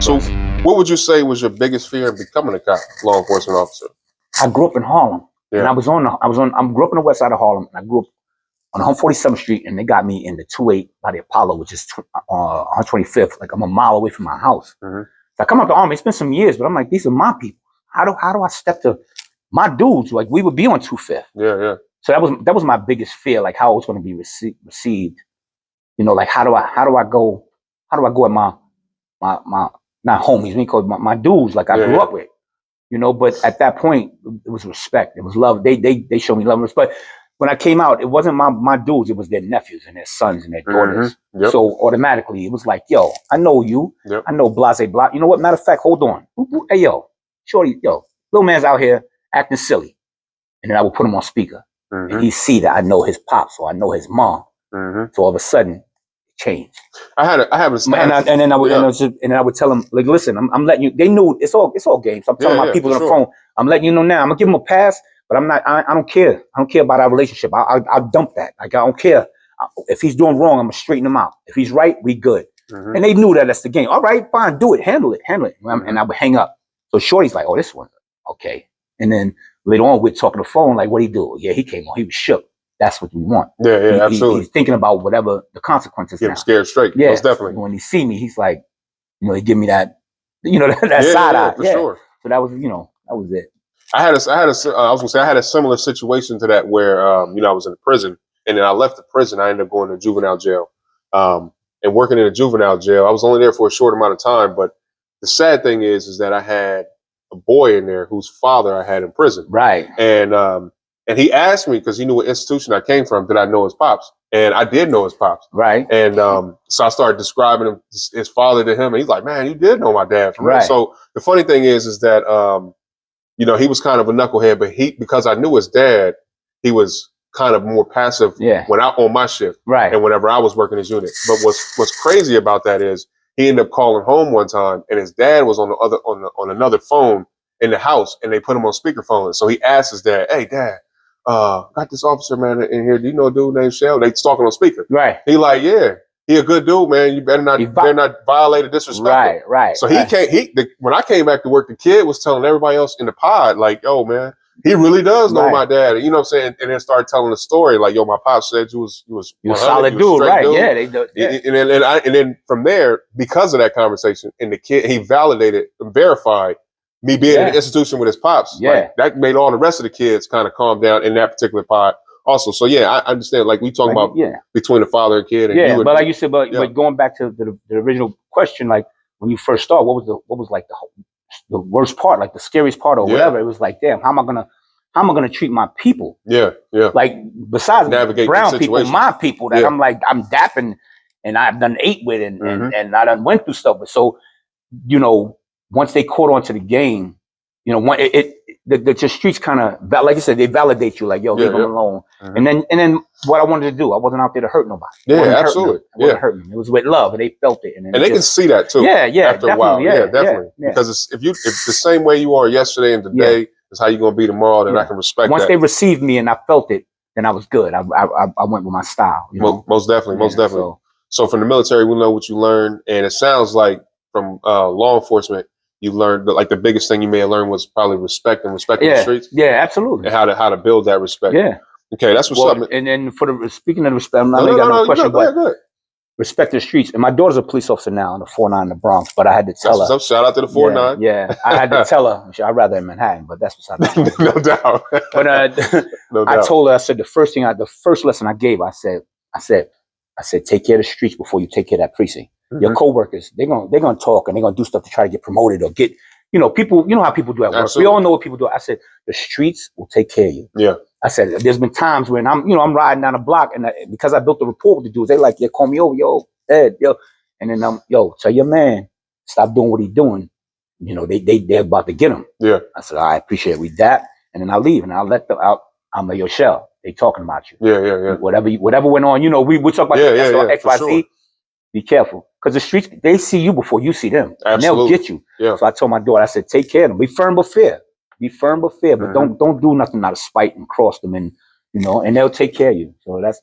So what would you say was your biggest fear in becoming a cop, law enforcement officer? I grew up in Harlem. Yeah. And I grew up on the west side of Harlem. And I grew up on 147th Street, and they got me in the 28 by the Apollo, which is 125th. Like I'm a mile away from my house. Mm-hmm. So I come out the Army. It's been some years, but I'm like, these are my people. How do I step to my dudes? Like we would be on 25th. Yeah. So that was my biggest fear, like how it was going to be received. You know, like how do I go at my not homies, we call it my dudes, like I grew up with. You know, but at that point, it was respect. It was love. They showed me love and respect. When I came out, it wasn't my dudes. It was their nephews and their sons and their daughters. Mm-hmm. Yep. So automatically, it was like, yo, I know you. Yep. I know blase blah. You know what? Matter of fact, hold on. Hey, yo, shorty, yo, little man's out here acting silly. And then I would put him on speaker. Mm-hmm. And he'd see that I know his pops or I know his mom. Mm-hmm. So all of a sudden, it changed. And then I would tell them, like, listen, I'm letting you. They knew it's all games. So I'm telling my people on the phone, I'm letting you know now. I'm gonna give them a pass, but I'm not. I don't care. I don't care about our relationship. I'll dump that. Like I don't care if he's doing wrong. I'm gonna straighten him out. If he's right, we good. Mm-hmm. And they knew that that's the game. All right, fine, do it, handle it. Mm-hmm. And I would hang up. So Shorty's like, oh, this one, okay. And then later on, we'd talk on the phone, like, what he do? Yeah, he came on. He was shook. That's what we want. Yeah, absolutely. He's thinking about whatever the consequences. Get him scared straight. Yeah, most definitely. When he see me, he's like, you know, he give me that, you know, that side eye. For sure. So that was, you know, that was it. I was gonna say I had a similar situation to that where, you know, I was in prison, and then I left the prison. I ended up going to juvenile jail, and working in a juvenile jail. I was only there for a short amount of time, but the sad thing is that I had a boy in there whose father I had in prison. Right. And he asked me, because he knew what institution I came from, did I know his pops? And I did know his pops. Right. And so I started describing his father to him, and he's like, man, you did know my dad. Right. So the funny thing is that, you know, he was kind of a knucklehead, but because I knew his dad, he was kind of more passive when on my shift. Right. And whenever I was working his unit. But what's crazy about that is he ended up calling home one time, and his dad was on another phone in the house, and they put him on speakerphone. So he asked his dad, hey, Dad, got this officer, man, in here. Do you know a dude named Shell? They talking on speaker. Right. He like, yeah, he a good dude, man. You better not violate or disrespect him. Right. So when I came back to work, the kid was telling everybody else in the pod, like, yo, man, he really does know my dad. And, you know what I'm saying? And then started telling the story, like, yo, my pop said you was a solid dude, right? Dude. Yeah, they do. Yeah. And then from there, because of that conversation, and the kid, he validated and verified me being in an institution with his pops. Yeah. Like, that made all the rest of the kids kind of calm down in that particular pod also. So yeah, I understand. Like we talking about between the father and kid. And you but like you said, but going back to the original question, like when you first started, what was like the worst part, like the scariest part or whatever? It was like, damn, how am I gonna treat my people? Yeah. Like besides navigate brown people, my people that I'm dapping and I've done ate with and I done went through stuff with. So, you know, once they caught on to the game, you know, the streets kind of, like you said, they validate you, like, yo, leave them alone. Mm-hmm. And then what I wanted to do, I wasn't out there to hurt nobody. Yeah, absolutely. I wasn't hurting them. It was with love, and they felt it. And they can see that too. Yeah, after a while, definitely. Yeah. Because if the same way you are yesterday and today is how you're gonna be tomorrow, then I can respect. Once they received me and I felt it, then I was good. I went with my style. You know? Most definitely. So from the military, we know what you learned, and it sounds like from law enforcement, you learned like the biggest thing you may have learned was probably respecting the streets. Yeah, absolutely. And how to build that respect. Yeah. Okay, that's what's up. And then speaking of respect, I'm not got no question, but respect the streets. And my daughter's a police officer now in the 4-9 in the Bronx, but I had to tell her. Shout out to the 4-9. Yeah, I had to tell her. I'd rather in Manhattan, but that's what's up. No doubt. But I told her, I said the first lesson I gave, I said, take care of the streets before you take care of that precinct. Mm-hmm. Your coworkers, they're gonna talk and they're gonna do stuff to try to get promoted or get, you know, people. You know how people do at work. Absolutely. We all know what people do. I said the streets will take care of you. Yeah. I said there's been times when I'm riding down the block and because I built a rapport with the dudes, they like, yeah, call me over, yo, Ed, yo, and then tell your man stop doing what he's doing. You know, they're about to get him. Yeah. I said, I appreciate it. We that, and then I leave and I'll let them out. I'm like, yo, Shell, they talking about you. Yeah. Whatever went on, you know, we talk about XYZ. Sure. Be careful. Because the streets, they see you before you see them. Absolutely. And they'll get you. Yeah. So I told my daughter, I said, take care of them. Be firm but fair. But don't do nothing out of spite and cross them and, you know, and they'll take care of you. So that's